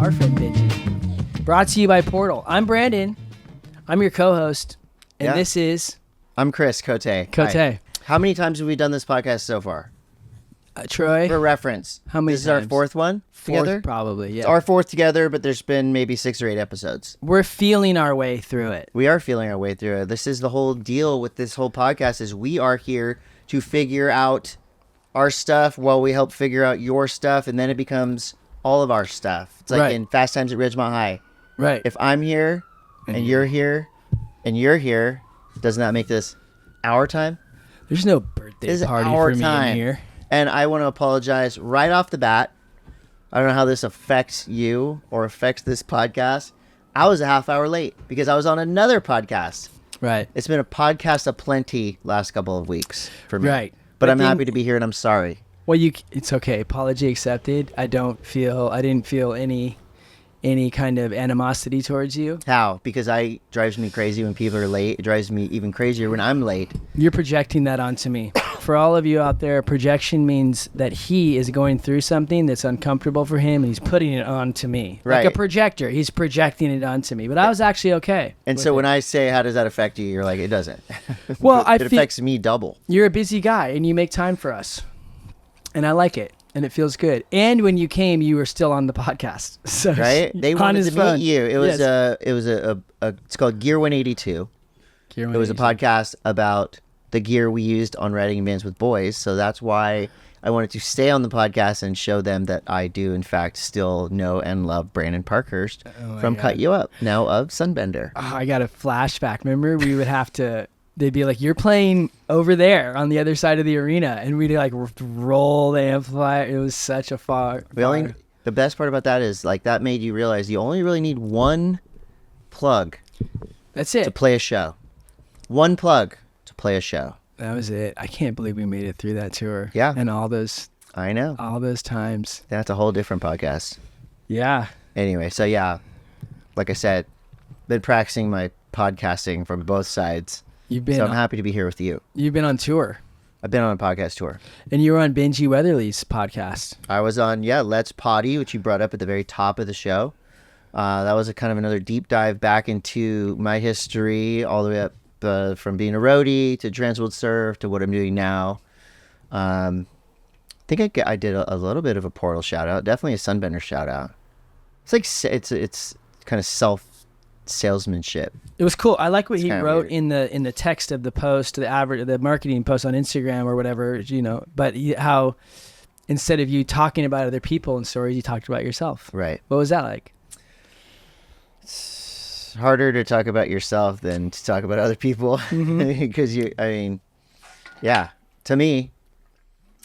our friend Benji. Brought to you by Portal. I'm Brandon. I'm your co-host, and this is... I'm Chris, Cote. Cote. Hi. How many times have we done this podcast so far? Troy. For reference. How many This is times? our fourth one together? Fourth, probably, yeah. It's our fourth together, but there's been maybe 6 or 8 episodes. We're feeling our way through it. We are feeling our way through it. This is the whole deal with this whole podcast is we are here to figure out our stuff while we help figure out your stuff, and then it becomes all of our stuff. It's like in Fast Times at Ridgemont High. Right. If I'm here, and you're here, and you're here, doesn't that make this our time? There's no birthday party for me in here. And I want to apologize right off the bat. I don't know how this affects you or affects this podcast. I was a half hour late because I was on another podcast. Right. It's been a podcast aplenty last couple of weeks for me. Right. But I'm happy to be here, and I'm sorry. Well, it's okay. Apology accepted. I didn't feel any kind of animosity towards you. How? Because it drives me crazy when people are late. It drives me even crazier when I'm late. You're projecting that onto me. For all of you out there, projection means that he is going through something that's uncomfortable for him, and he's putting it onto me. Right. Like a projector. He's projecting it onto me. But I was actually okay. And so when I say, how does that affect you? You're like, it doesn't. Well, it affects me double. You're a busy guy, and you make time for us. And I like it. And it feels good. And when you came, you were still on the podcast. So right? They wanted to meet you. It was it's called Gear 182. It was a podcast about the gear we used on riding in bands with boys. So that's why I wanted to stay on the podcast and show them that I do, in fact, still know and love Brandon Parkhurst from God. Cut You Up, now of Sunbender. Oh, I got a flashback. Remember, we would have to... They'd be like, you're playing over there on the other side of the arena. And we'd like roll the amplifier. It was such a The best part about that is like that made you realize you only really need one plug. That's it. To play a show. One plug to play a show. That was it. I can't believe we made it through that tour. Yeah. And all those. I know. All those times. That's a whole different podcast. Yeah. Anyway, so yeah, like I said, been practicing my podcasting from both sides. So I'm happy to be here with you. You've been on tour. I've been on a podcast tour. And you were on Benji Weatherly's podcast. I was on, Let's Potty, which you brought up at the very top of the show. That was a kind of another deep dive back into my history, all the way up from being a roadie to Transworld Surf to what I'm doing now. I think I did a little bit of a Portal shout out, definitely a Sunbender shout out. It's like it's kind of salesmanship. It was cool. I like what he wrote weird. in the text of the post, the marketing post on Instagram or whatever, but how instead of you talking about other people and stories, you talked about yourself. Right. What was that like? It's harder to talk about yourself than to talk about other people because to me,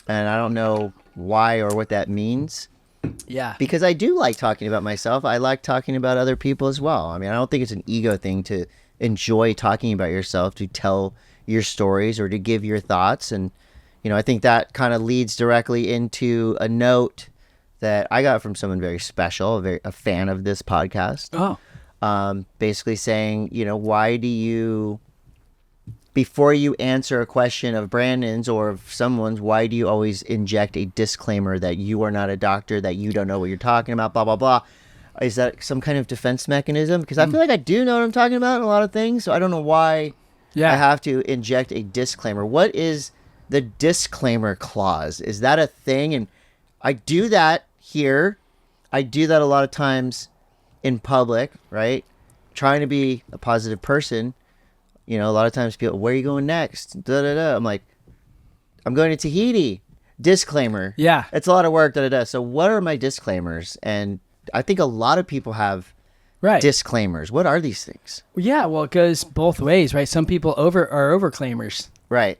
and I don't know why or what that means. Yeah. Because I do like talking about myself. I like talking about other people as well. I mean, I don't think it's an ego thing to enjoy talking about yourself, to tell your stories or to give your thoughts. And, I think that kind of leads directly into a note that I got from someone very special, a fan of this podcast. Oh. Basically saying, why do you... Before you answer a question of Brandon's or of someone's, why do you always inject a disclaimer that you are not a doctor, that you don't know what you're talking about, blah, blah, blah? Is that some kind of defense mechanism? Because I feel like I do know what I'm talking about in a lot of things, so I don't know why I have to inject a disclaimer. What is the disclaimer clause? Is that a thing? And I do that here. I do that a lot of times in public, right? Trying to be a positive person. A lot of times people, where are you going next? I'm like, I'm going to Tahiti. Disclaimer. Yeah. It's a lot of work. So what are my disclaimers? And I think a lot of people have disclaimers. What are these things? Yeah, well, it goes both ways, right? Some people are overclaimers. Right.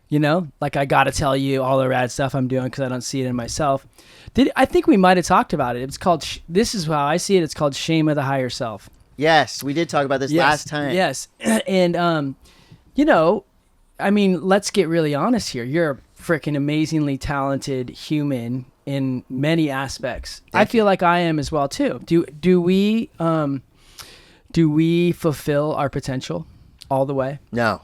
Like I got to tell you all the rad stuff I'm doing because I don't see it in myself. I think we might have talked about it. It's called, this is how I see it. It's called shame of the higher self. Yes, we did talk about this last time. Yes. And, let's get really honest here. You're a freaking amazingly talented human in many aspects. I feel like I am as well too. Do we fulfill our potential all the way? No.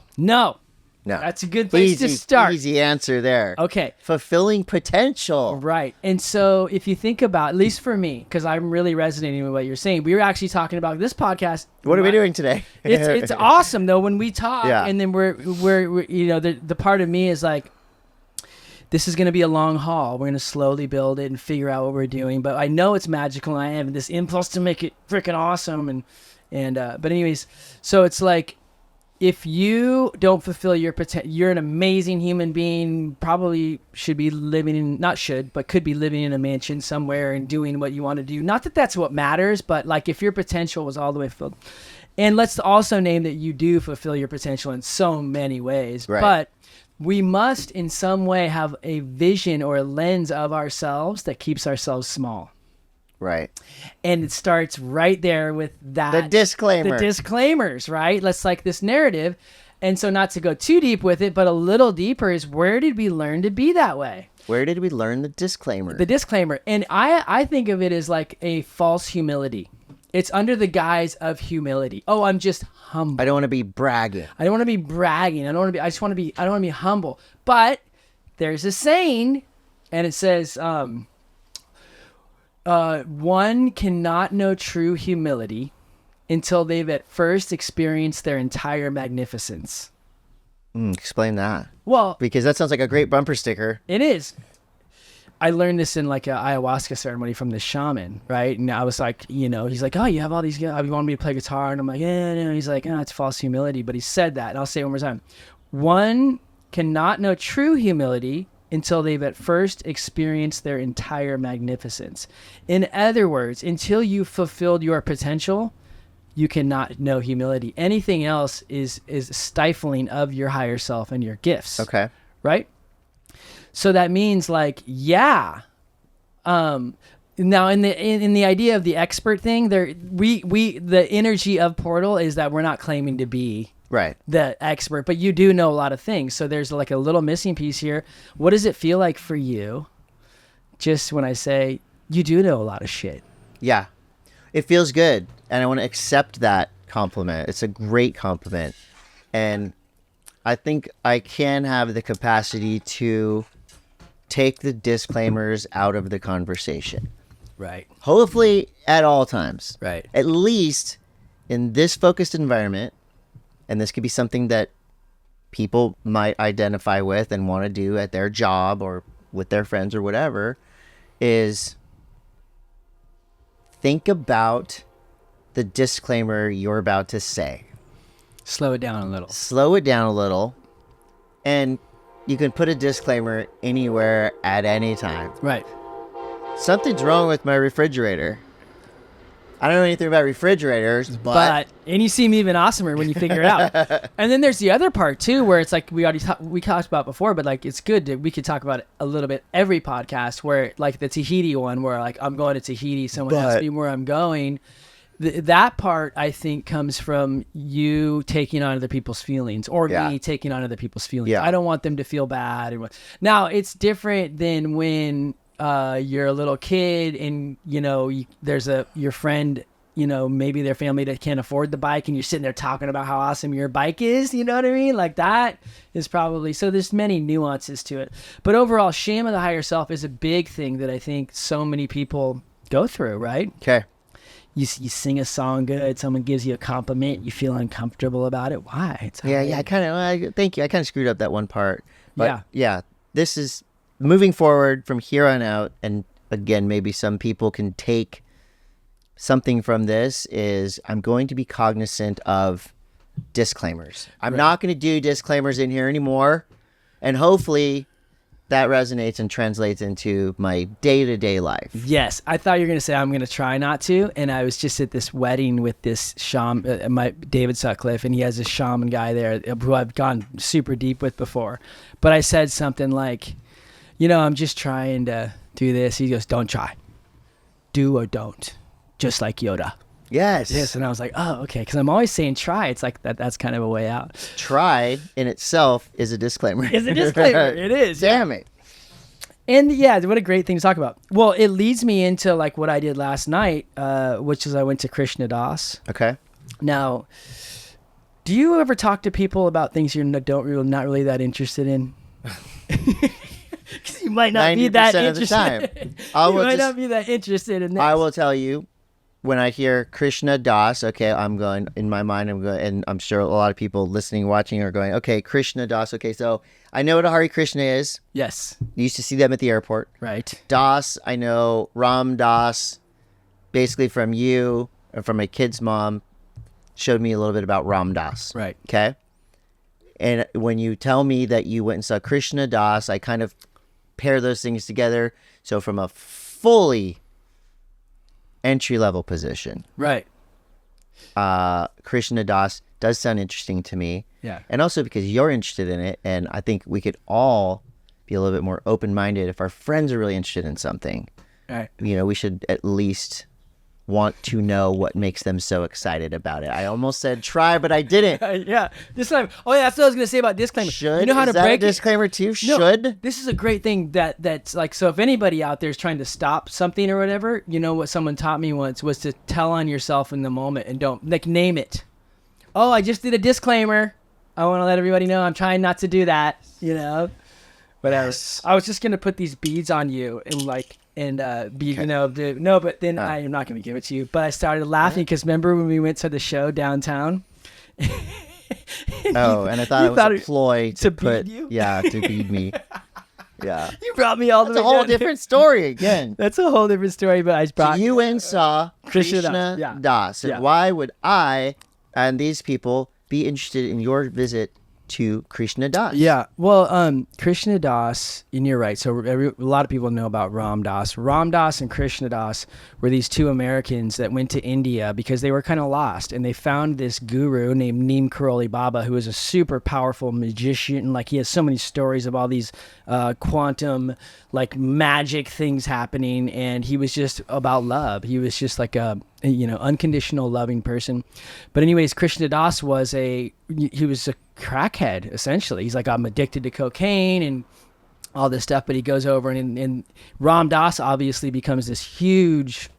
No. That's a good place to start. Easy answer there. Okay. Fulfilling potential. Right. And so if you think about, at least for me, because I'm really resonating with what you're saying, we were actually talking about this podcast. What are we doing today? It's awesome though when we talk, Yeah. and then we're the part of me is like, this is going to be a long haul. We're going to slowly build it and figure out what we're doing. But I know it's magical, and I have this impulse to make it freaking awesome. But anyways, so it's like, if you don't fulfill your potential, you're an amazing human being, probably should be living in, not should, but could be living in a mansion somewhere and doing what you want to do. Not that that's what matters, but like if your potential was all the way fulfilled. And let's also name that you do fulfill your potential in so many ways. Right. But we must in some way have a vision or a lens of ourselves that keeps ourselves small. Right. And it starts right there with that. The disclaimer. The disclaimers, right? Let's like this narrative. And so not to go too deep with it, but a little deeper is, where did we learn to be that way? Where did we learn the disclaimer? The disclaimer. And I think of it as like a false humility. It's under the guise of humility. Oh, I'm just humble. I don't want to be bragging. I don't want to be bragging. I don't want to be humble. But there's a saying, and it says, one cannot know true humility until they've at first experienced their entire magnificence. Explain that. Well, Because that sounds like a great bumper sticker. it is. I learned this in like a ayahuasca ceremony from the shaman, right? And I was like, he's like, oh, you have all these, you want me to play guitar? And I'm like, yeah, no. He's like, oh, it's false humility. But he said that, and I'll say it one more time. One cannot know true humility until they've at first experienced their entire magnificence. In other words, until you've fulfilled your potential, you cannot know humility. Anything else is stifling of your higher self and your gifts. Okay. Right? So that means like, yeah. Now in the idea of the expert thing, the energy of Portal is that we're not claiming to be Right. the expert, but you do know a lot of things. So there's like a little missing piece here. What does it feel like for you? Just when I say you do know a lot of shit. Yeah. It feels good. And I want to accept that compliment. It's a great compliment. And I think I can have the capacity to take the disclaimers out of the conversation. Right. Hopefully at all times. Right. At least in this focused environment. And this could be something that people might identify with and want to do at their job or with their friends or whatever, is think about the disclaimer you're about to say. Slow it down a little. Slow it down a little, and you can put a disclaimer anywhere at any time. Right. Something's wrong with my refrigerator. I don't know anything about refrigerators, but and you seem even awesomer when you figure it out. And then there's the other part too, where it's like we talked about before, but like it's good we could talk about it a little bit every podcast, where like the Tahiti one, where like I'm going to Tahiti, someone asks me where I'm going. That part I think comes from you taking on other people's feelings, or me taking on other people's feelings. Yeah. I don't want them to feel bad. Now it's different than when you're a little kid and there's your friend, maybe their family that can't afford the bike, and you're sitting there talking about how awesome your bike is. You know what I mean? Like that is probably, so there's many nuances to it, but overall shame of the higher self is a big thing that I think so many people go through, right? Okay. You sing a song good, someone gives you a compliment, you feel uncomfortable about it. Why? It's Yeah, I kind of, thank you. I kind of screwed up that one part. But Yeah. this is moving forward from here on out. And again, maybe some people can take something from this, is I'm going to be cognizant of disclaimers. I'm not going to do disclaimers in here anymore. And hopefully that resonates and translates into my day-to-day life. Yes, I thought you were going to say I'm going to try not to, and I was just at this wedding with this shaman, David Sutcliffe, and he has a shaman guy there who I've gone super deep with before. But I said something like, I'm just trying to do this. He goes, don't try. Do or don't, just like Yoda. Yes. And I was like, oh, okay, because I'm always saying try. It's like that's kind of a way out. Try in itself is a disclaimer. It's a disclaimer. It is. Damn it. And yeah, what a great thing to talk about. Well, it leads me into like what I did last night, which is I went to Krishna Das. Okay. Now, Do you ever talk to people about things you're not really that interested in? Because you might not be that 90% of the interested. time. You might not be that interested in this. I will tell you, when I hear Krishna Das, okay, I'm going, in my mind, and I'm sure a lot of people listening, watching are going, okay, Krishna Das, okay, so I know what a Hare Krishna is. Yes. You used to see them at the airport. Right. Das, I know Ram Das, basically from you, or from my kid's mom, showed me a little bit about Ram Das. Right. Okay? And when you tell me that you went and saw Krishna Das, I kind of pair those things together. So from a fully entry-level position, Right. Krishna Das does sound interesting to me. Yeah. And also because you're interested in it, and I think we could all be a little bit more open-minded. If our friends are really interested in something, Right. we should at least want to know what makes them so excited about it. I almost said try, but I didn't. Yeah. Disclaimer. Oh, yeah. That's what I was going to say about disclaimer. Should? You know how Is to that break a disclaimer too? No, Should? This is a great thing that's like, so if anybody out there is trying to stop something or whatever, what someone taught me once was to tell on yourself in the moment and don't, name it. Oh, I just did a disclaimer. I want to let everybody know I'm trying not to do that, But Yes. I was just going to put these beads on you and be, no, but then I am not going to give it to you. But I started laughing because remember when we went to the show downtown? Oh, and I thought it was a ploy to put, bead you? Yeah, to bead me. Yeah. You brought me all the That's way a whole down here. different story again. That's a whole different story, but I So brought you went and saw Krishna Krishna Das, yeah. Das. And Yeah. why would I and these people be interested in your visit to Krishna Das? Yeah, well, Krishna Das, and you're right. So a lot of people know about Ram Dass. Ram Dass and Krishna Das were these two Americans that went to India because they were kind of lost, and they found this guru named Neem Karoli Baba, who is a super powerful magician. Like, he has so many stories of all these quantum, like, magic things happening, and he was just about love. He was just like a unconditional loving person. But anyways, Krishna Das was he was a crackhead, essentially. He's like, I'm addicted to cocaine and all this stuff, but he goes over and Ram Dass obviously becomes this huge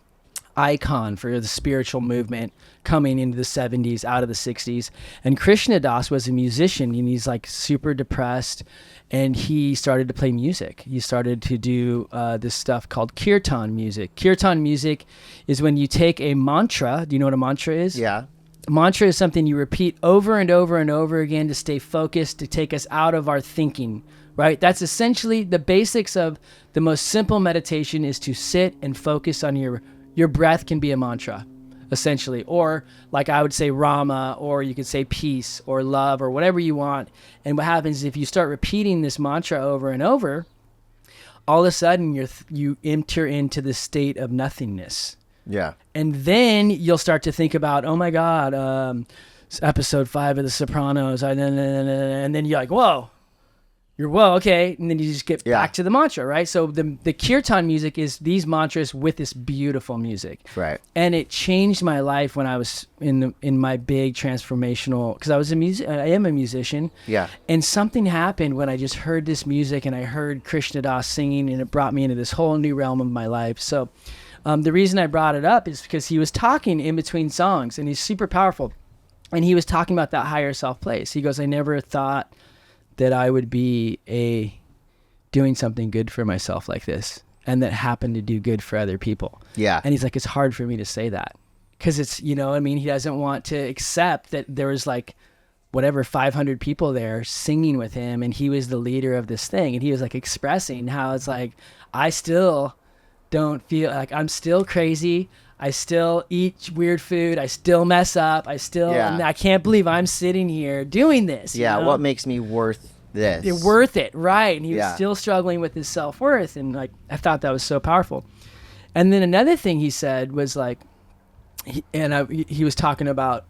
icon for the spiritual movement coming into the 70s, out of the 60s. And Krishna Das was a musician, and he's like super depressed, and he started to play music. He started to do this stuff called kirtan music. Kirtan music is when you take a mantra. Do you know what a mantra is? Yeah. Mantra is something you repeat over and over and over again to stay focused, to take us out of our thinking, right? That's essentially the basics of the most simple meditation, is to sit and focus on your breath. Can be a mantra, essentially. Or like I would say Rama, or you could say peace or love or whatever you want. And what happens is if you start repeating this mantra over and over, all of a sudden you enter into the state of nothingness. Yeah. And then you'll start to think about, oh my God, episode 5 of The Sopranos, and then you're like, whoa, okay, and then you just get back to the mantra, right? So the kirtan music is these mantras with this beautiful music, Right. and it changed my life when I was in my big transformational, because I am a musician, Yeah. and something happened when I just heard this music and I heard Krishna Das singing, and it brought me into this whole new realm of my life. So. The reason I brought it up is because he was talking in between songs, and he's super powerful. And he was talking about that higher self place. He goes, I never thought that I would be doing something good for myself like this, and that happened to do good for other people. Yeah. And he's like, it's hard for me to say that, because it's, he doesn't want to accept that there was like, 500 people there singing with him, and he was the leader of this thing. And he was like expressing how it's like, I still don't feel like, I'm still crazy. I still eat weird food. I still mess up. I can't believe I'm sitting here doing this. Yeah. What makes me worth this? You're worth it. Right. And he was Yeah. still struggling with his self-worth. And like, I thought that was so powerful. And then another thing he said was like, he was talking about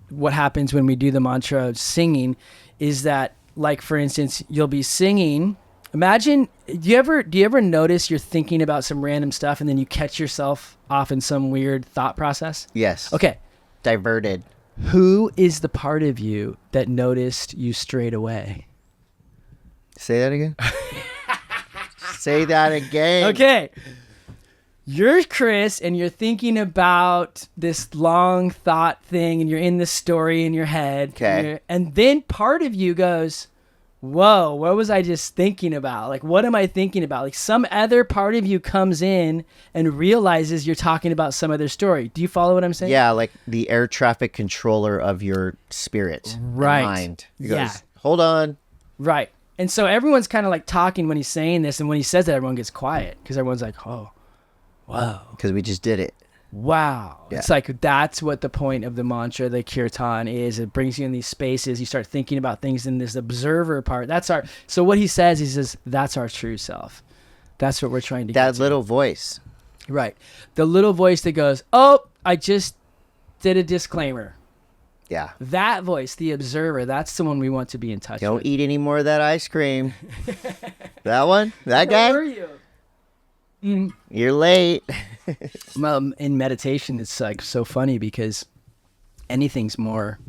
what happens when we do the mantra of singing is that, like, for instance, you'll be singing. Imagine, do you ever notice you're thinking about some random stuff and then you catch yourself off in some weird thought process? Yes. Okay. Diverted. Who is the part of you that noticed you straight away? Say that again. Say that again. Okay. you're Chris and you're thinking about this long thought thing and you're in this story in your head. Okay. And then part of you goes, whoa, what was I just thinking about? Like, what am I thinking about? Like, some other part of you comes in and realizes you're talking about some other story. Do you follow what I'm saying? Yeah, like the air traffic controller of your spirit and Right. mind. He Yeah. goes, hold on. Right. And so everyone's kind of like talking when he's saying this. And when he says that, everyone gets quiet because everyone's like, oh, wow. Because we just did it. Wow. Yeah. It's like that's what the point of the mantra, the kirtan is. It brings you in these spaces. You start thinking about things in this observer part. So what he says, that's our true self. That's what we're trying to get That to. little voice. Right. The little voice that goes, oh, I just did a disclaimer. Yeah. That voice, the observer, that's the one we want to be in touch Don't with. eat any more of that ice cream. That one? That Where guy? are you? You're late. Well, in meditation, it's like so funny because anything's more.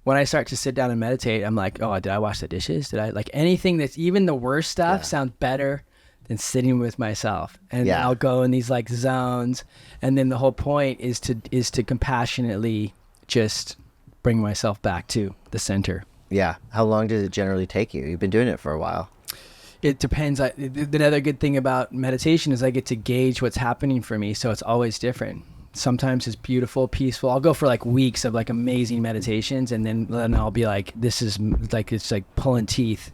When I start to sit down and meditate, I'm like, oh, did I wash the dishes? Did I like anything that's even the worst stuff sounds better than sitting with myself. And Yeah. I'll go in these like zones, and then the whole point is to compassionately just bring myself back to the center. Yeah. How long does it generally take you? You've been doing it for a while. It depends. The other good thing about meditation is I get to gauge what's happening for me, so it's always different. Sometimes it's beautiful, peaceful. I'll go for like weeks of like amazing meditations, and then I'll be like, this is like, it's like pulling teeth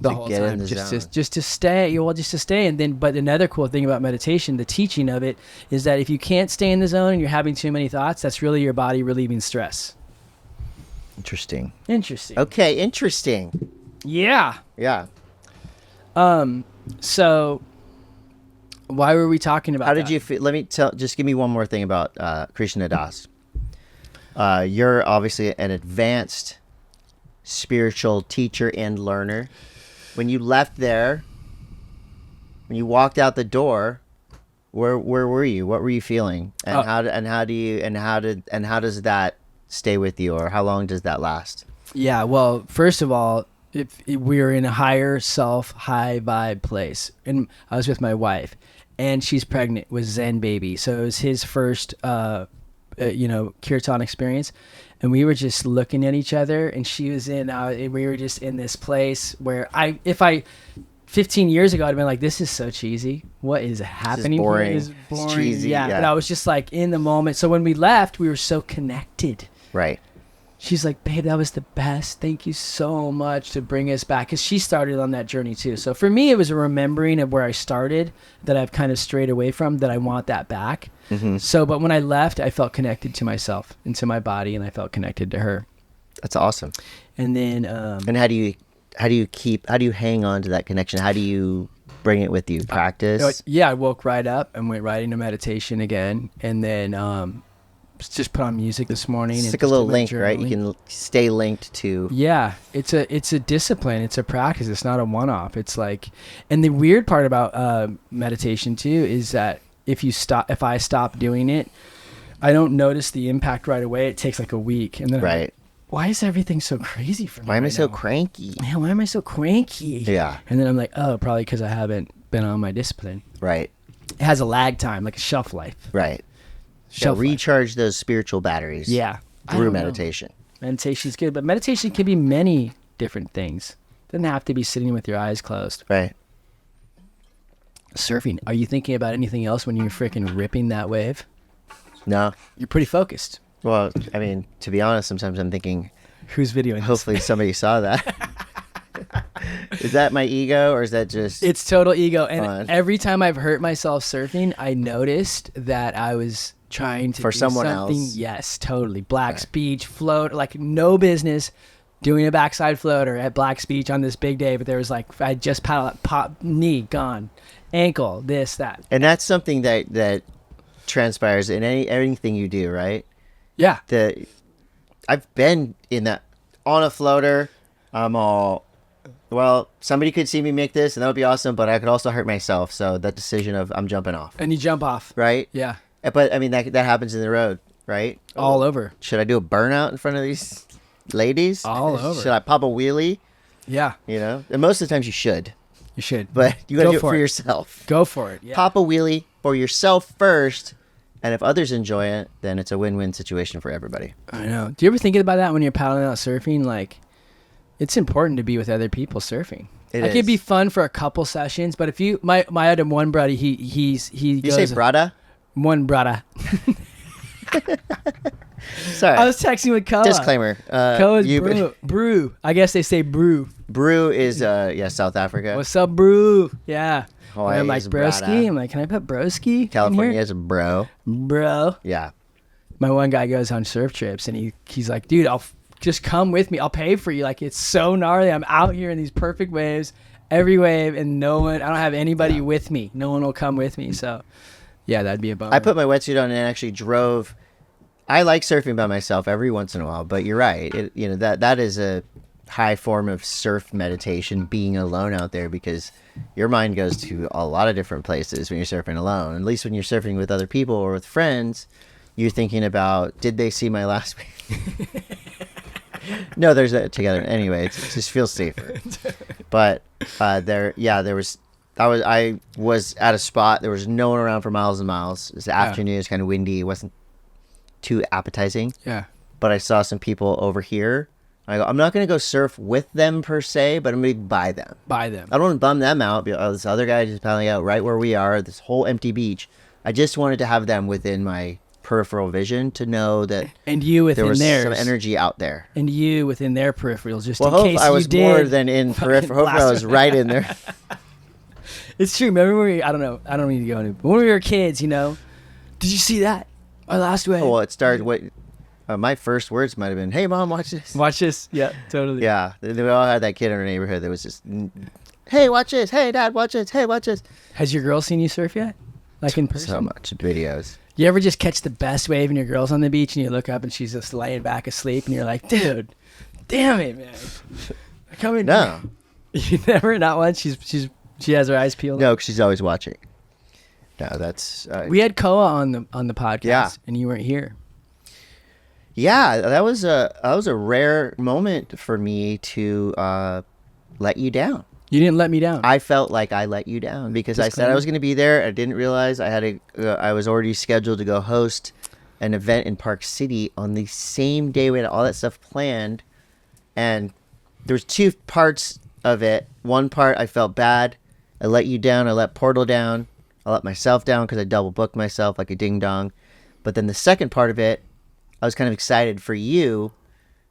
the To whole get in time, the just zone. to stay. Well, just to stay, and then. But another cool thing about meditation, the teaching of it, is that if you can't stay in the zone and you're having too many thoughts, that's really your body relieving stress. Interesting. Interesting. Okay, interesting. Yeah. Yeah. So why were we talking about How did that? you feel? Let me just give me one more thing about Krishna Das. You're obviously an advanced spiritual teacher and learner. When you left there, when you walked out the door, where were you? What were you feeling? And how does that stay with you, or how long does that last? Yeah, well, first of all, if we're in a higher self, high vibe place, and I was with my wife, and she's pregnant with Zen baby, so it was his first, kirtan experience, and we were just looking at each other, and she was in, we were just in this place where 15 years ago, I'd been like, this is so cheesy. What is happening boring. here? This is It's boring. cheesy, Yeah, yeah. but I was just like in the moment. So when we left, we were so connected. Right. She's like, babe, that was the best. Thank you so much to bring us back. Because she started on that journey too. So for me, it was a remembering of where I started that I've kind of strayed away from, that I want that back. Mm-hmm. So, but when I left, I felt connected to myself and to my body, and I felt connected to her. That's awesome. And then, And how do you hang on to that connection? How do you bring it with you? Practice? I woke right up and went right into meditation again. And then just put on music this morning. It's and like a just little did my link, right? You journaling. can stay linked to. Yeah, it's a discipline. It's a practice. It's not a one-off. It's like, and the weird part about meditation too is that if I stop doing it, I don't notice the impact right away. It takes like a week, and then I'm like, Right. why is everything so crazy for me? Why am I right so now? cranky? Man, why am I so cranky? Yeah. And then I'm like, oh, probably because I haven't been on my discipline. Right. It has a lag time, like a shelf life. Right. Shelf life. Recharge those spiritual batteries. Yeah. I Through don't know. meditation. Meditation's good, but meditation can be many different things. Doesn't have to be sitting with your eyes closed. Right. Surfing. Are you thinking about anything else when you're freaking ripping that wave? No. You're pretty focused. Well, I mean, to be honest, sometimes I'm thinking, Who's videoing this? hopefully somebody saw that. Is that my ego, or is that just? It's total ego. And Fun. every time I've hurt myself surfing, I noticed that I was trying to For do someone something. else. Yes, totally. Black's Beach, float, like no business doing a backside floater at Black's Beach on this big day. But there was like, I just pop, knee gone, ankle, this, that. And that's something that transpires in anything you do, right? Yeah. I've been in that on a floater. I'm all, well, somebody could see me make this, and that would be awesome. But I could also hurt myself. So that decision of I'm jumping off, And you jump off. right? Yeah. But I mean that happens in the road, right? All over. Should I do a burnout in front of these ladies? All over. Should I pop a wheelie? Yeah. You know, and most of the times you should. You should. but you got to Go do it for for it. yourself. Go for it. Yeah. Pop a wheelie for yourself first, and if others enjoy it, then it's a win-win situation for everybody. I know. Do you ever think about that when you're paddling out surfing? Like, it's important to be with other people surfing. It could be fun for a couple sessions, but if you, my other one buddy, he You goes, say brada? one brada. Sorry. I was texting with Koa. Disclaimer. Koa is brew. I guess they say brew. Brew is South Africa. What's up, brew? Yeah. Hawaii And I'm like, is broski. brada. I'm like, can I put broski in California here? is a bro. Bro. Yeah. My one guy goes on surf trips, and he's like, dude, just come with me. I'll pay for you. Like, it's so gnarly. I'm out here in these perfect waves, every wave, and I don't have anybody with me. No one will come with me. So, yeah, that'd be a bummer. I put my wetsuit on and actually drove. I like surfing by myself every once in a while, but you're right. That is a high form of surf meditation, being alone out there, because your mind goes to a lot of different places when you're surfing alone. At least when you're surfing with other people or with friends, you're thinking about, did they see my last wave? No, there's that together. Anyway, it just feels safer. But I was at a spot. There was no one around for miles and miles. It was the afternoon. It was kind of windy. It wasn't too appetizing. Yeah. But I saw some people over here. I go, I'm not going to go surf with them per se, but I'm going to by them. Buy them. I don't want to bum them out. This other guy just paddling out right where we are, this whole empty beach. I just wanted to have them within my peripheral vision to know that And you there within was theirs. some energy out there. And you within their peripherals, just Well, in hope case I you was did. more than in fucking peripheral. Hopefully I was right in there. It's true. Remember when I don't need to go into it, but when we were kids, did you see that? Our last wave. Well, it started. My first words might have been, "Hey, mom, watch this." Watch this. Yeah, totally. Yeah, they all had that kid in our neighborhood that was just, "Hey, watch this. Hey, dad, watch this. Hey, watch this." Has your girl seen you surf yet? Like in person? So much videos. You ever just catch the best wave and your girl's on the beach and you look up and she's just laying back asleep and you're like, dude, damn it, man. Come in. No, You never, not once. She has her eyes peeled. no, 'cause she's always watching. No, that's. We had Koa on the podcast, Yeah. and you weren't here. Yeah, that was a rare moment for me to let you down. You didn't let me down. I felt like I let you down because I said I was going to be there. I didn't realize I was already scheduled to go host an event in Park City on the same day. We had all that stuff planned, and there's two parts of it. One part I felt bad. I let you down. I let Portal down. I let myself down because I double booked myself like a ding dong. But then the second part of it, I was kind of excited for you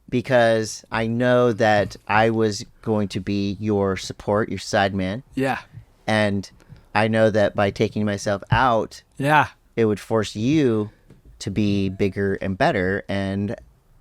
because I know that I was going to be your support, your side man. yeah. And I know that by taking myself out, Yeah. it would force you to be bigger and better. And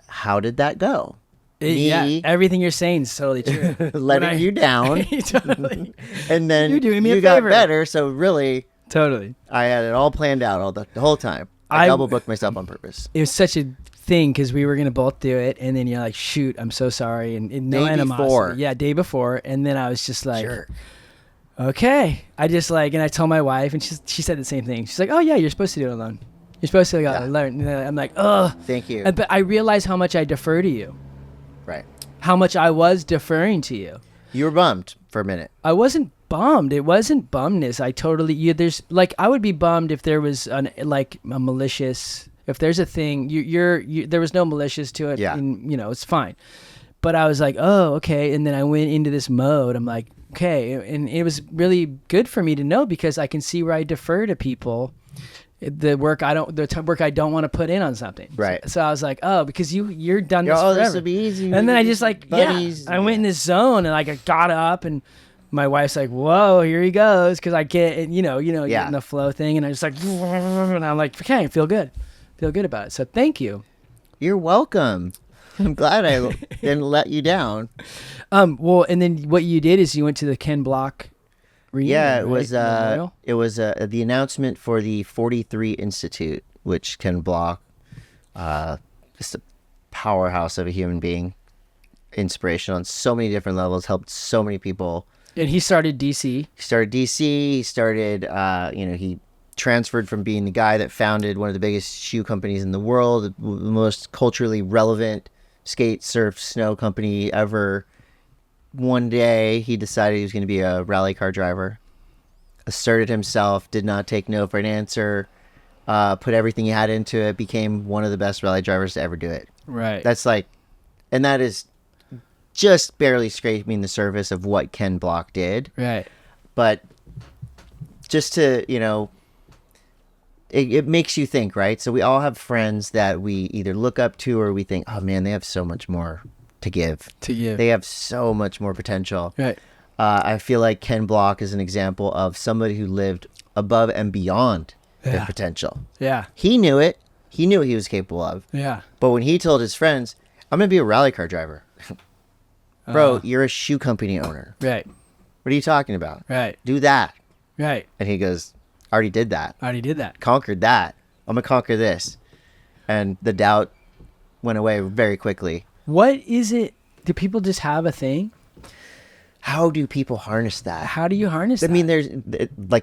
how did that go? Yeah. Everything you're saying is totally true. Letting you down. Totally. And then You're doing me a you got favor. better. So really, Totally. I had it all planned out the whole time. I double booked myself on purpose. It was such a thing because we were gonna both do it, and then you're like, "Shoot, I'm so sorry," and no Day animosity. before. Yeah, day before, and then I was just like, Sure. "Okay." I just and I told my wife, and she said the same thing. She's like, "Oh yeah, you're supposed to do it alone. You're supposed to learn." And I'm like, "Ugh." Thank you. But I realized how much I defer to you, Right. how much I was deferring to you. You were bummed for a minute. I wasn't bummed. It wasn't bumness. I totally. There's I would be bummed if there was a malicious. If there's a thing, there was no malicious to it. Yeah. And, it's fine. But I was like, oh, okay. And then I went into this mode. I'm like, okay. And it was really good for me to know because I can see where I defer to people. The work I don't want to put in on something. Right. So I was like, oh, because you're done this Oh, forever. this will be easy. And then I just buddies. I went in this zone and I got up and my wife's like, whoa, here he goes. Cause I get, Yeah. getting the flow thing. And I just and I'm like, okay, feel good about it. So thank you. You're welcome. I'm glad I didn't let you down. Well, and then what you did is you went to the Ken Block reunion. Yeah, it right? was Memorial? the announcement for the 43 Institute, which Ken Block, just a powerhouse of a human being, inspiration on so many different levels, helped so many people. And he started DC. He started DC. He started, he transferred from being the guy that founded one of the biggest shoe companies in the world, the most culturally relevant skate, surf, snow company ever, one day he decided he was going to be a rally car driver, asserted himself, did not take no for an answer, put everything he had into it, became one of the best rally drivers to ever do it. Right. That's like, and that is just barely scraping the surface of what Ken Block did. Right. But just to, it makes you think, right? So we all have friends that we either look up to or we think, oh man, they have so much more to give. They have so much more potential. Right. I feel like Ken Block is an example of somebody who lived above and beyond their potential. Yeah. He knew it. He knew what he was capable of. Yeah. But when he told his friends, I'm going to be a rally car driver. Bro, you're a shoe company owner. Right. What are you talking about? Right. Do that. Right. And he goes, I already did that. I already did that. Conquered that. I'm going to conquer this. And the doubt went away very quickly. What is it? Do people just have a thing? How do people harness that? How do you harness that? I mean,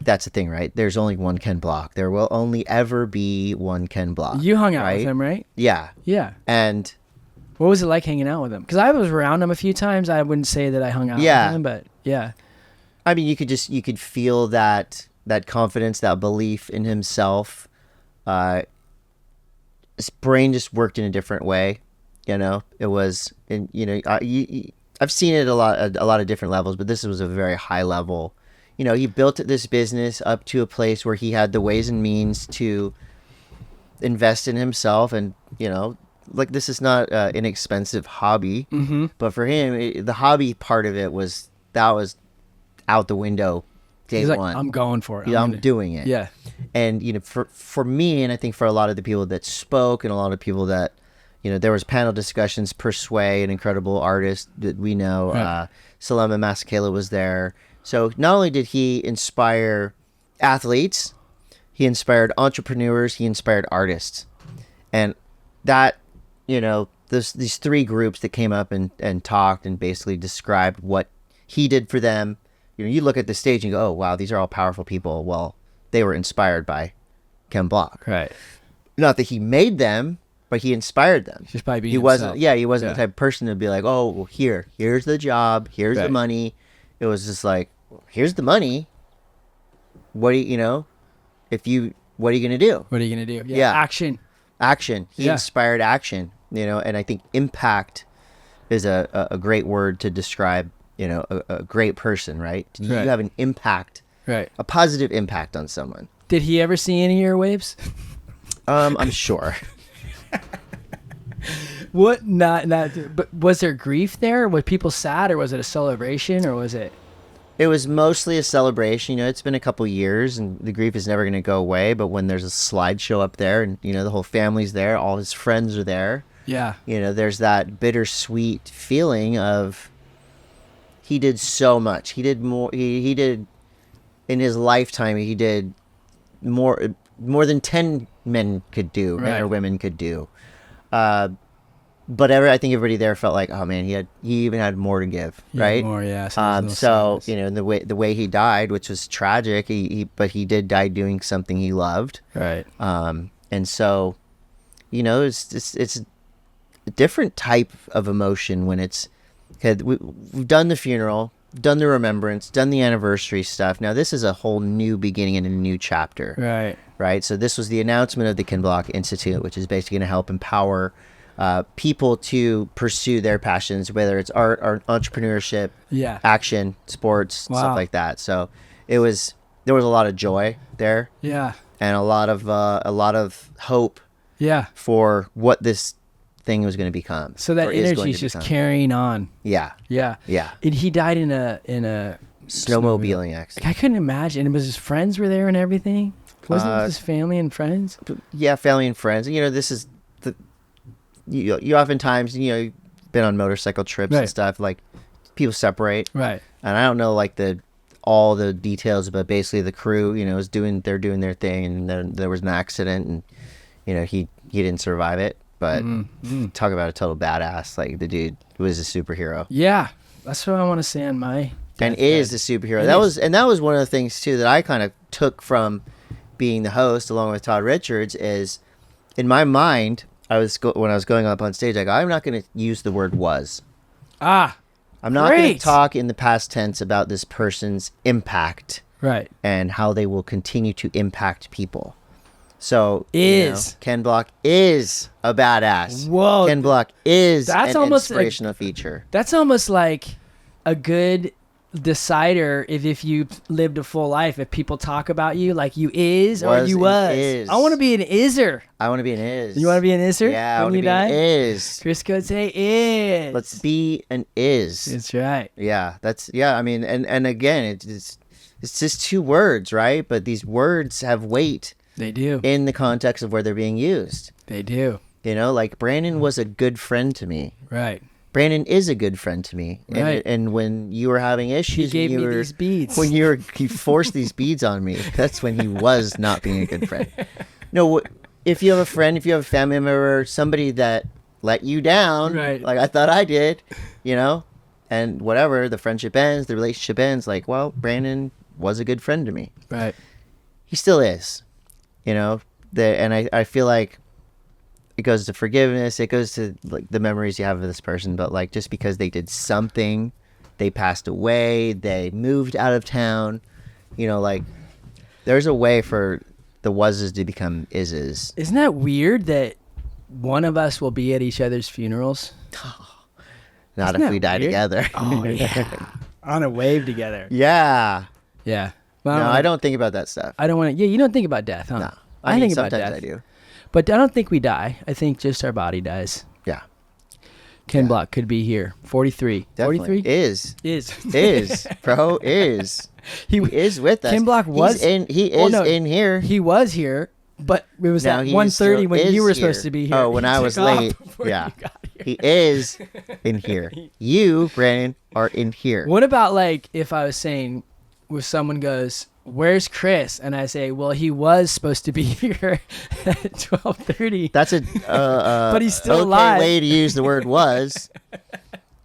that's the thing, right? There's only one Ken Block. There will only ever be one Ken Block. You hung out right? with him, right? Yeah. Yeah. And what was it like hanging out with him? Because I was around him a few times. I wouldn't say that I hung out with him, but yeah. I mean, you could feel that confidence, that belief in himself. His brain just worked in a different way. It was, I've seen it a lot of different levels, but this was a very high level. He built this business up to a place where he had the ways and means to invest in himself, and like, this is not an inexpensive hobby, but for him, the hobby part of it was out the window day He's like, one. I'm going for it. Yeah, I'm doing it. Yeah. And for me, and I think for a lot of the people that spoke, and a lot of people that there was panel discussions. Persway, an incredible artist that we know. Right. Salema Masakela was there. So not only did he inspire athletes, he inspired entrepreneurs, he inspired artists. And that, these three groups that came up and talked and basically described what he did for them. You look at the stage and you go, oh, wow, these are all powerful people. Well, they were inspired by Ken Block. Right. Not that he made them, but he inspired them. Just by being he himself. wasn't the type of person to be like, oh, well, here's the job, here's the money. It was just like, here's the money. What are you gonna do? What are you gonna do? Yeah. Action. He inspired action. And I think impact is a great word to describe a great person, right? You have an impact, right? A positive impact on someone. Did he ever see any of your waves? I'm sure. What? Not. But was there grief there? Were people sad, or was it a celebration, or was it? It was mostly a celebration. It's been a couple years, and the grief is never going to go away. But when there's a slideshow up there, and the whole family's there, all his friends are there. Yeah. There's that bittersweet feeling of he did so much. He did more. He did in his lifetime. He did more than 10 men could do, right. men or women could do. But I think everybody there felt like, oh man, he even had more to give, right? More, yeah. So the way he died, which was tragic, but he did die doing something he loved, right? And so, it's a different type of emotion when we've done the funeral, done the remembrance, done the anniversary stuff. Now this is a whole new beginning and a new chapter, right? So this was the announcement of the Ken Block Institute, which is basically going to help empower people to pursue their passions, whether it's art or entrepreneurship, action, sports, stuff like that. So there was a lot of joy there, and a lot of hope, for what this thing was going to become. So that energy is just carrying on. Yeah. And he died in a snowmobiling accident. I couldn't imagine. And was his friends were there and everything? Wasn't it his family and friends? Yeah, family and friends. This is you oftentimes you've been on motorcycle trips and stuff, like people separate, right? And I don't know like all the details, but basically the crew is doing their thing, and then there was an accident, and he didn't survive it, but talk about a total badass. Like the dude was a superhero. Yeah, that's what I want to say on my and is a superhero. That was one of the things too that I kind of took from being the host along with Todd Richards. Is in my mind, when I was going up on stage, I go, I'm not going to use the word was. I'm not going Great. to talk in the past tense about this person's impact Right. and how they will continue to impact people. So, Is. Ken Block is a badass. Whoa. Ken Block is That's an almost inspirational feature. That's almost like a good decider if you lived a full life. If people talk about you like you is or Was you and was. is. I want to be an iser. I want to be an is. You want to be an iser? Yeah, I when want to you be die? an is. Chris Cote is. Let's be an is. That's right. Yeah, I mean, and again, it's just two words, right? But these words have weight They do. in the context of where they're being used. They do. Like Brandon was a good friend to me. Right. Brandon is a good friend to me. Right. And when you were having issues, He gave when you me were, these beads. when you forced these beads on me, that's when he was not being a good friend. No, if you have a friend, if you have a family member, somebody that let you down, Right. like I thought I did, and whatever, the friendship ends, the relationship ends, like, well, Brandon was a good friend to me. Right. He still is, and I feel like it goes to forgiveness. It goes to like the memories you have of this person. But like, just because they did something, they passed away, they moved out of town, like there's a way for the was's to become is's. Isn't that weird that one of us will be at each other's funerals? Not Isn't if that we die weird? together. Oh, yeah. On a wave together. Yeah. Yeah. No, Well, I don't think about that stuff. I don't want to. Yeah, you don't think about death, huh? No. I mean, think about sometimes death. I do. But I don't think we die. I think just our body dies. Yeah. Ken Yeah. Block could be here. 43. Definitely. 43? Is. Is. Bro, is. He is with us. Ken Block was. He is in here. He was here, but it was Now at he 1:30 still when you is were supposed here. to be here. Oh, when He I took was off late. before Yeah. you got here. He is in here. You, Brandon, are in here. What about like if I was saying, where someone goes, "Where's Chris?" and I say, "Well, he was supposed to be here at 12:30." That's a But he's still okay alive. way to use the word was.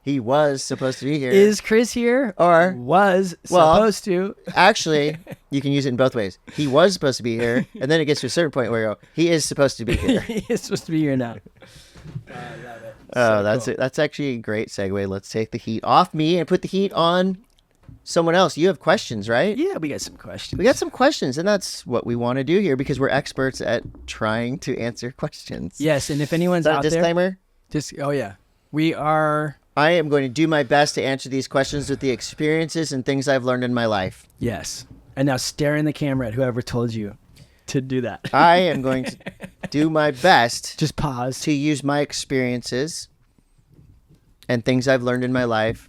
He was supposed to be here. Is Chris here? Or- was well- supposed to? Actually, you can use it in both ways. He was supposed to be here, and then it gets to a certain point where you go, he is supposed to be here. He is supposed to be here now. Oh, So cool. that's actually a great segue. Let's take the heat off me and put the heat on someone else. You have questions, right? Yeah, we got some questions. We got some questions, and that's what we want to do here because we're experts at trying to answer questions. Yes, and if anyone's Is that out a disclaimer? there, oh yeah, we are. I am going to do my best to answer these questions with the experiences and things I've learned in my life. Yes, and now stare in the camera at whoever told you to do that. I am going to do my best Just pause. to use my experiences and things I've learned in my life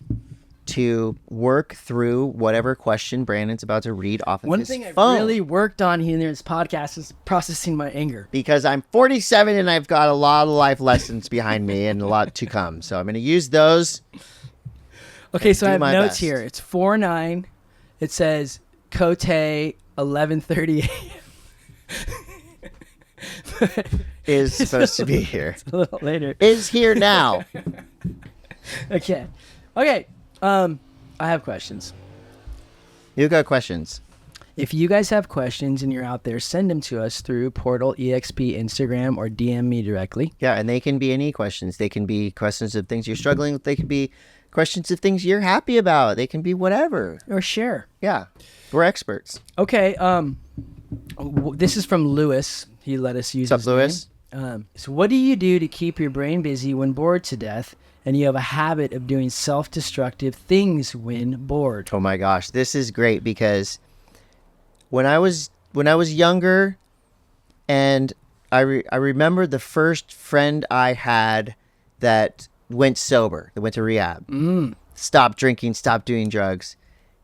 to work through whatever question Brandon's about to read off of One his thing I've phone. really worked on here in this podcast is processing my anger. Because I'm 47 and I've got a lot of life lessons behind me and a lot to come. So I'm going to use those. Okay, so Do I have my notes best. here. It's 4/9. It says Cote 11:30 a.m. Is supposed to be here. a little later. Is here now. Okay. I have questions. You got questions? If you guys have questions and you're out there, send them to us through Portal EXP Instagram or DM me directly. Yeah, and they can be any questions. They can be questions of things you're struggling with. They can be questions of things you're happy about. They can be whatever. Or share. Yeah, we're experts. Okay. This is from Lewis. He let us use What's up, his Lewis? name. So what do you do to keep your brain busy when bored to death and you have a habit of doing self-destructive things when bored? Oh my gosh, this is great because when I was younger, and I remember the first friend I had that went sober, that went to rehab, stopped drinking, stopped doing drugs,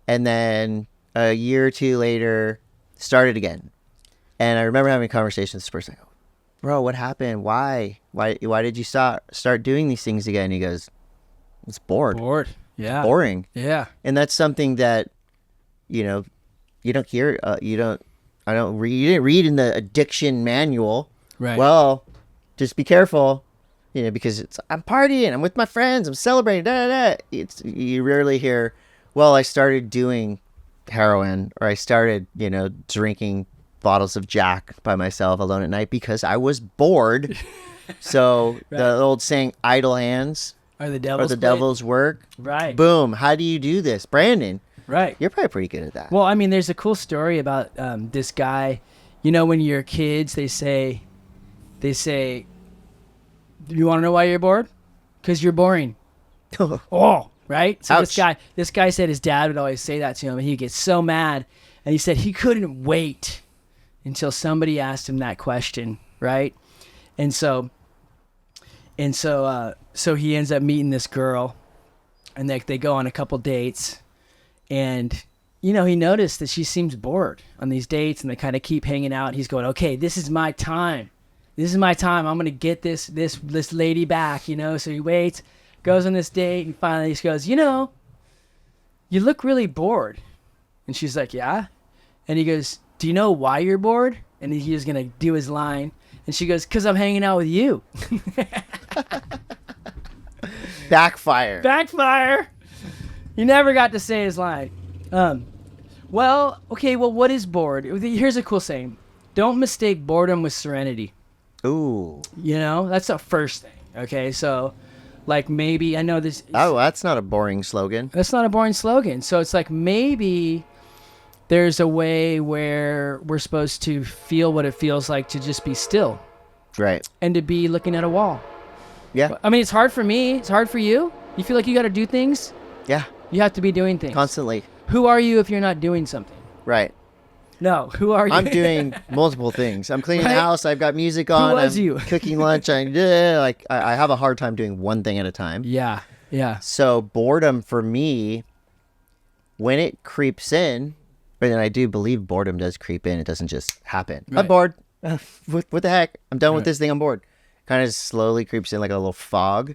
and then a year or two later started again. And I remember having a conversation with this person. I go, "Bro, what happened? Why did you start doing these things again?" He goes, "It's bored. Bored. Yeah. Boring." Yeah. And that's something that, you don't hear, you didn't read in the addiction manual. Right. Well, just be careful, because I'm partying, I'm with my friends, I'm celebrating, da da da. You rarely hear, well, I started doing heroin, or I started, drinking bottles of Jack by myself alone at night because I was bored. So Right. the old saying, idle hands Or the or devil's the plate. devil's work. Right. Boom. How do you do this? Brandon, Right. you're probably pretty good at that. Well, I mean, there's a cool story about this guy. You know, when you're kids, they say, "You want to know why you're bored? Because you're boring." Oh, right. So Ouch. this guy said his dad would always say that to him, and he'd get so mad. And he said he couldn't wait until somebody asked him that question, right? So he ends up meeting this girl, and they go on a couple dates, and he noticed that she seems bored on these dates, and they kind of keep hanging out. He's going, okay, this is my time. I'm gonna get this lady back, So he waits, goes on this date, and finally he goes, you look really bored. And she's like, yeah. And he goes, do you know why you're bored? And he was gonna do his line, and she goes, because I'm hanging out with you. Backfire. He never got to say his line. Well, what is bored? Here's a cool saying. Don't mistake boredom with serenity. Ooh. That's the first thing. Okay, so like maybe I know this. Oh, that's not a boring slogan. That's not a boring slogan. So it's like maybe there's a way where we're supposed to feel what it feels like to just be still. Right. And to be looking at a wall. Yeah. I mean, it's hard for me. It's hard for you. You feel like you got to do things. Yeah. You have to be doing things. Constantly. Who are you if you're not doing something? Right. No, who are you? I'm doing multiple things. I'm cleaning Right? the house. I've got music on. was I'm you? cooking lunch. I have a hard time doing one thing at a time. Yeah. So boredom for me, when it creeps in, and I do believe boredom does creep in. It doesn't just happen. Right. I'm bored. What the heck? I'm done with Right. this thing. I'm bored. Kind of slowly creeps in like a little fog,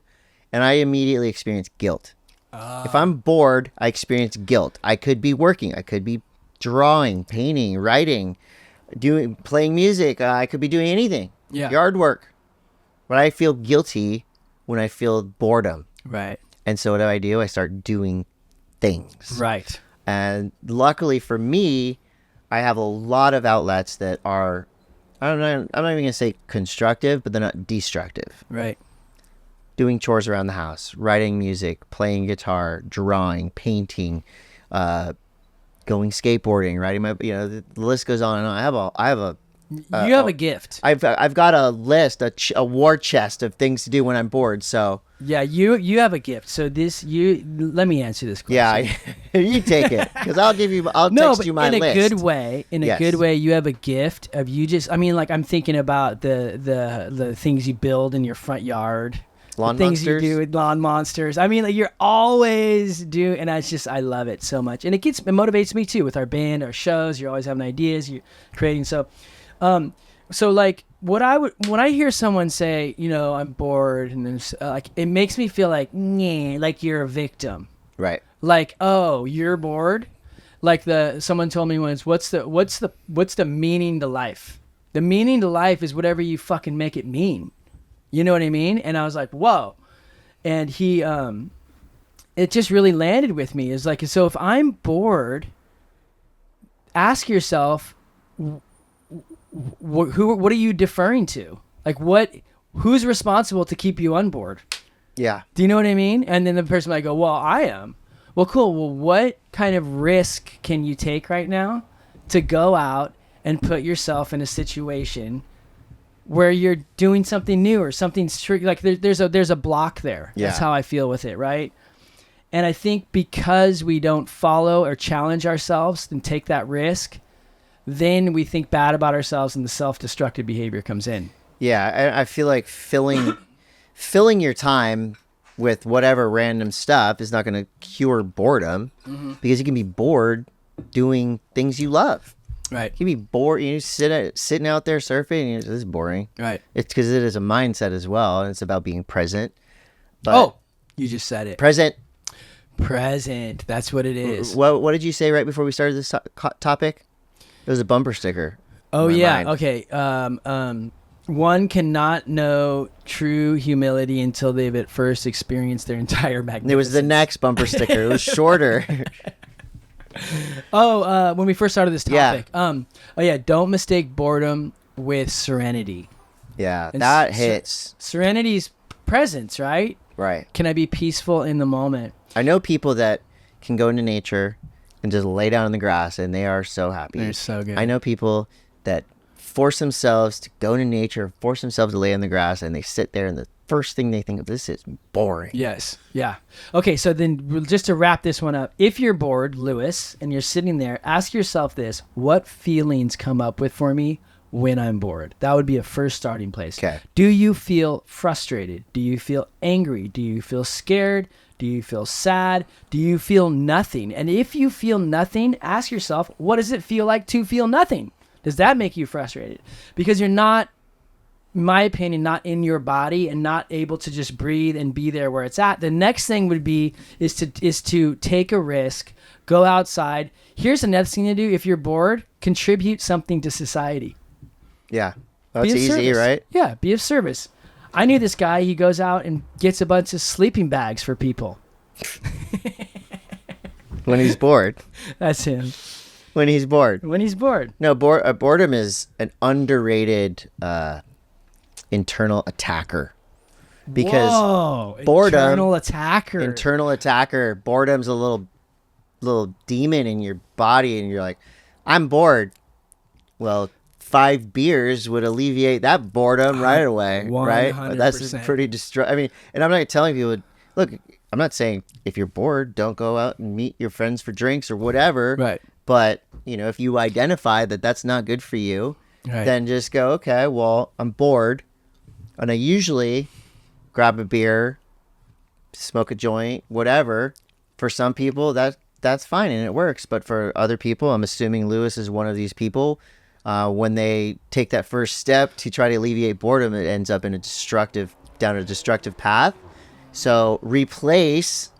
and I immediately experience guilt. If I'm bored, I experience guilt. I could be working. I could be drawing, painting, writing, playing music. I could be doing anything. Yeah. Yard work. But I feel guilty when I feel boredom. Right. And so what do? I start doing things. Right. And luckily for me, I have a lot of outlets that are, I'm not even going to say constructive, but they're not destructive. Right. Doing chores around the house, writing music, playing guitar, drawing, painting, going skateboarding, riding my, the list goes on and on. I have a You have a gift. I've got a list, a war chest of things to do when I'm bored. So Yeah, you have a gift. So let me answer this question. yeah, you take it because I'll text you my in a list. good way. In a Yes. good way, you have a gift of you just. I mean, like I'm thinking about the things you build in your front yard. Lawn the things monsters. you do with lawn monsters. I mean, like you're always doing, and I love it so much, and it motivates me too with our band, our shows. You're always having ideas, you're creating. So like when I hear someone say, I'm bored, and then like it makes me feel like, like you're a victim. Right. Like, oh, you're bored. Like someone told me once, what's the meaning to life? The meaning to life is whatever you fucking make it mean. You know what I mean? And I was like, whoa. And he, it just really landed with me. It's like, so if I'm bored, ask yourself, what are you deferring to? Like who's responsible to keep you unbored? Yeah. Do you know what I mean? And then the person might go, well, I am. Well, cool. Well, what kind of risk can you take right now to go out and put yourself in a situation where you're doing something new or something like there's a block there. Yeah. That's how I feel with it, right? And I think because we don't follow or challenge ourselves and take that risk, then we think bad about ourselves and the self-destructive behavior comes in. Yeah, I feel like filling your time with whatever random stuff is not going to cure boredom because you can be bored doing things you love. Right. You can be bored. Sitting out there surfing. This is boring. Right. It's because it is a mindset as well, and it's about being present. But you just said it. present. That's what it is. What did you say right before we started this topic? It was a bumper sticker. Oh in my yeah. mind. Okay. One cannot know true humility until they've at first experienced their entire magnificence. It was the next bumper sticker. It was shorter. When we first started this Yeah. topic. Don't mistake boredom with serenity. Yeah, And that hits. Serenity's presence, right? Right. Can I be peaceful in the moment? I know people that can go into nature and just lay down in the grass, and they are so happy. They're so good. I know people that force themselves to go into nature, force themselves to lay on the grass, and they sit there, and the first thing they think of, this is boring. Yes. Yeah. Okay, so then just to wrap this one up, if you're bored, Lewis, and you're sitting there, ask yourself this: what feelings come up with for me when I'm bored? That would be a first starting place. Okay. Do you feel frustrated? Do you feel angry? Do you feel scared? Do you feel sad? Do you feel nothing? And if you feel nothing, ask yourself, what does it feel like to feel nothing? Does that make you frustrated? Because you're not, in my opinion, not in your body and not able to just breathe and be there where it's at. The next thing would be is to take a risk, go outside. Here's another thing to do if you're bored: contribute something to society. Yeah. That's Be of easy, service. right? Yeah, be of service. I knew this guy. He goes out and gets a bunch of sleeping bags for people. When he's bored. That's him. When he's bored. When he's bored. No, boredom is an underrated internal attacker. Because Whoa, boredom, internal attacker. Boredom's a little demon in your body, and you're like, I'm bored. Well, 5 beers would alleviate that boredom right away, right? 100%. That's pretty I mean, and I'm not telling people, look, I'm not saying if you're bored, don't go out and meet your friends for drinks or whatever. Right. But, if you identify that that's not good for you, Right. then just go, okay, well, I'm bored. And I usually grab a beer, smoke a joint, whatever. For some people, that's fine and it works. But for other people, I'm assuming Lewis is one of these people. When they take that first step to try to alleviate boredom, it ends up in down a destructive path. So replace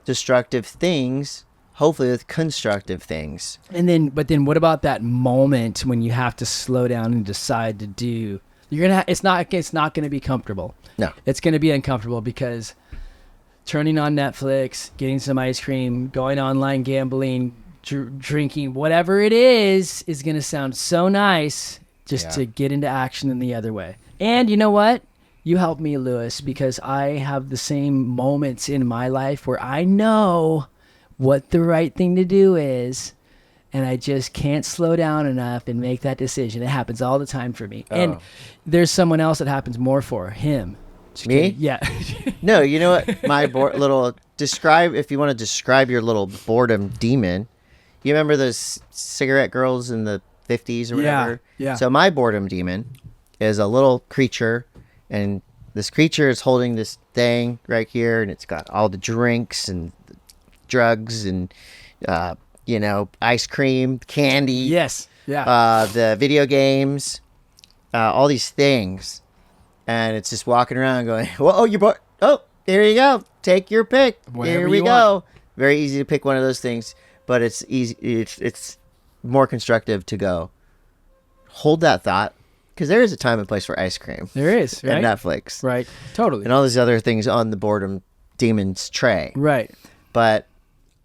destructive things, hopefully, with constructive things. But then what about that moment when you have to slow down and decide to do? It's not gonna be comfortable. No. It's gonna be uncomfortable because turning on Netflix, getting some ice cream, going online gambling, drinking, whatever it is gonna sound so nice just to get into action in the other way. And you know what? You help me, Lewis, because I have the same moments in my life where I know what the right thing to do is, and I just can't slow down enough and make that decision. It happens all the time for me. And there's someone else that happens more for, him. Just Me? kidding. Yeah. No, you know what? My if you want to describe your little boredom demon, you remember those cigarette girls in the 50s or whatever? Yeah. So my boredom demon is a little creature, and this creature is holding this thing right here, and it's got all the drinks and drugs and, ice cream, candy. Yes. Yeah. The video games, all these things. And it's just walking around going, whoa, you're bored. Oh, here you go. Take your pick. Whatever Here we you go. want. Very easy to pick one of those things, but it's easy. It's more constructive to go hold that thought, because there is a time and place for ice cream. There is, right? And Netflix. Right. Totally. And all these other things on the boredom demon's tray. Right. But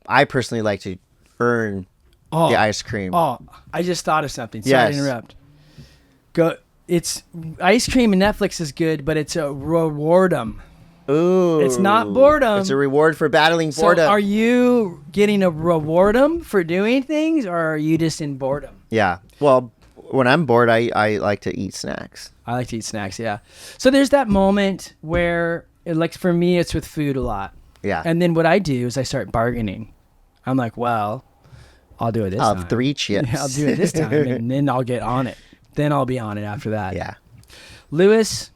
I personally like to earn the ice cream. Oh, I just thought of something. Sorry to Yes. interrupt. It's ice cream and Netflix is good, but it's a rewardum. Ooh. It's not boredom. It's a reward for battling So boredom. are you getting a rewardum for doing things, or are you just in boredom? Yeah. Well, when I'm bored, I like to eat snacks. I like to eat snacks, yeah. So there's that moment where, like for me, it's with food a lot. Yeah. And then what I do is I start bargaining. I'm like, well, I'll do it this I'll time. have 3 chips. Yeah, I'll do it this time, and then I'll get on it. Then I'll be on it after that. Yeah. Lewis,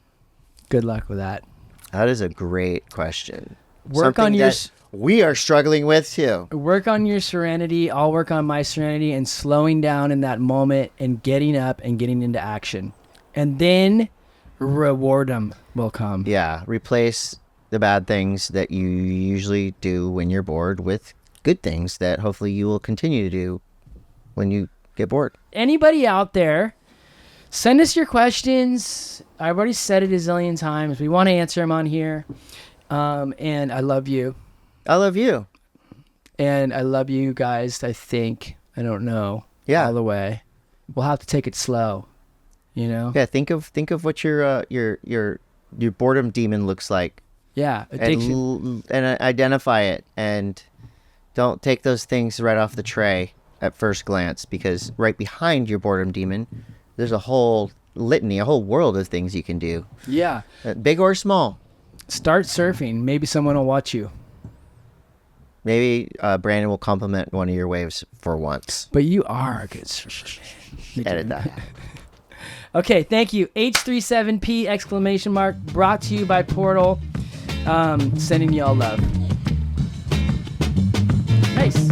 good luck with that. That is a great question. Work on Something your that we are struggling with too. Work on your serenity. I'll work on my serenity and slowing down in that moment and getting up and getting into action. And then rewardum will come. Yeah. Replace the bad things that you usually do when you're bored with good things that hopefully you will continue to do when you get bored. Anybody out there, send us your questions. I've already said it a zillion times. We want to answer them on here. And I love you. I love you. And I love you guys, I think. I don't know. Yeah. All the way. We'll have to take it slow. You know? Yeah. Think of what your boredom demon looks like Yeah, addiction. and identify it, and don't take those things right off the tray at first glance, because right behind your boredom demon, there's a whole litany, a whole world of things you can do, Yeah. big or small. Start surfing. Maybe someone will watch you. Maybe Brandon will compliment one of your waves for once. But you are a good surfer. Edit that. Okay, thank you. H37P exclamation mark, brought to you by Portal. Sending y'all love. Nice.